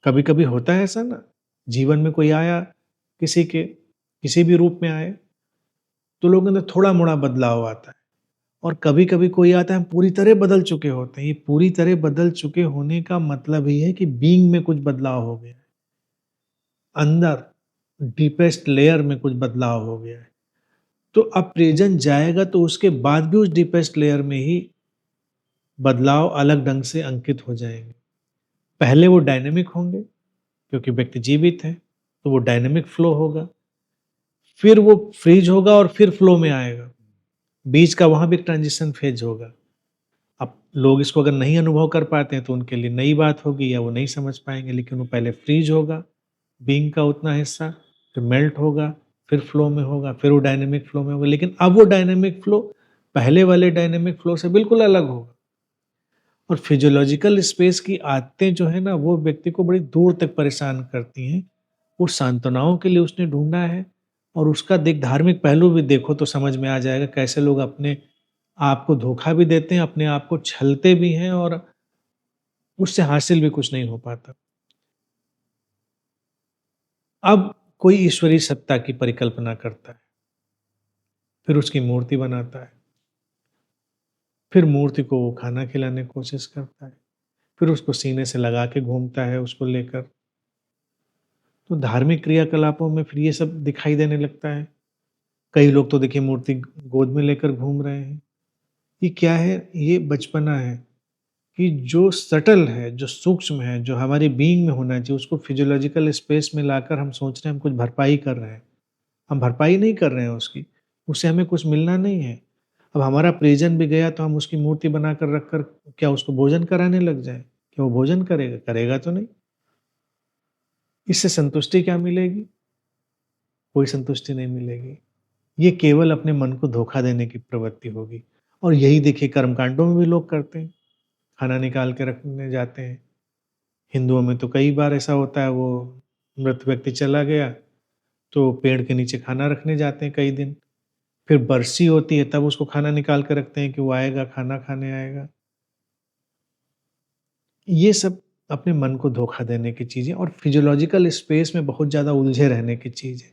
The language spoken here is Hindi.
कभी कभी होता है ऐसा ना, जीवन में कोई आया, किसी के किसी भी रूप में आए, तो लोगों के अंदर थोड़ा मोड़ा बदलाव आता है। और कभी कभी कोई आता है, हम पूरी तरह बदल चुके होते हैं। ये पूरी तरह बदल चुके होने का मतलब ही है कि बीइंग में कुछ बदलाव हो गया है, अंदर डीपेस्ट लेयर में कुछ बदलाव हो गया है। तो अब प्रेजेंट जाएगा तो उसके बाद भी उस डीपेस्ट लेयर में ही बदलाव अलग ढंग से अंकित हो जाएंगे। पहले वो डायनेमिक होंगे, क्योंकि व्यक्ति जीवित है, तो वो डायनेमिक फ्लो होगा। फिर वो फ्रीज होगा और फिर फ्लो में आएगा। बीच का वहाँ भी एक ट्रांजिशन फेज होगा। अब लोग इसको अगर नहीं अनुभव कर पाते हैं तो उनके लिए नई बात होगी या वो नहीं समझ पाएँगे, लेकिन वो पहले फ्रीज होगा, बीइंग का उतना हिस्सा, फिर मेल्ट होगा, फिर फ्लो में होगा, फिर वो डायनेमिक फ्लो में होगा। लेकिन अब वो डायनेमिक फ्लो पहले वाले डायनेमिक फ्लो से बिल्कुल अलग होगा। और फिजियोलॉजिकल स्पेस की आदतें जो है ना, वो व्यक्ति को बड़ी दूर तक परेशान करती हैं। वो सांत्वनाओं के लिए उसने ढूँढा है, और उसका धार्मिक पहलू भी देखो तो समझ में आ जाएगा कैसे लोग अपने आप को धोखा भी देते हैं, अपने आप को छलते भी हैं, और उससे हासिल भी कुछ नहीं हो पाता। अब कोई ईश्वरीय सत्ता की परिकल्पना करता है, फिर उसकी मूर्ति बनाता है, फिर मूर्ति को वो खाना खिलाने की कोशिश करता है, फिर उसको सीने से लगा के घूमता है उसको लेकर। तो धार्मिक क्रियाकलापों में फिर ये सब दिखाई देने लगता है। कई लोग तो देखिए मूर्ति गोद में लेकर घूम रहे हैं। ये क्या है? ये बचपना है कि जो सटल है, जो सूक्ष्म है, जो हमारी बीइंग में होना चाहिए, उसको फिजियोलॉजिकल स्पेस में लाकर हम सोच रहे हैं हम कुछ भरपाई कर रहे हैं। हम भरपाई नहीं कर रहे हैं उसकी, उससे हमें कुछ मिलना नहीं है। अब हमारा परिजन भी गया तो हम उसकी मूर्ति बनाकर रखकर क्या उसको भोजन कराने लग जाएँ? क्या वो भोजन करेगा? करेगा तो नहीं। इससे संतुष्टि क्या मिलेगी? कोई संतुष्टि नहीं मिलेगी। ये केवल अपने मन को धोखा देने की प्रवृत्ति होगी। और यही देखिए कर्मकांडों में भी लोग करते हैं, खाना निकाल के रखने जाते हैं। हिंदुओं में तो कई बार ऐसा होता है, वो मृत व्यक्ति चला गया, तो पेड़ के नीचे खाना रखने जाते हैं कई दिन। फिर बरसी होती है तब उसको खाना निकाल के रखते हैं कि वो आएगा, खाना खाने आएगा। ये सब अपने मन को धोखा देने की चीज़ें और फिजियोलॉजिकल स्पेस में बहुत ज़्यादा उलझे रहने की चीज़ है।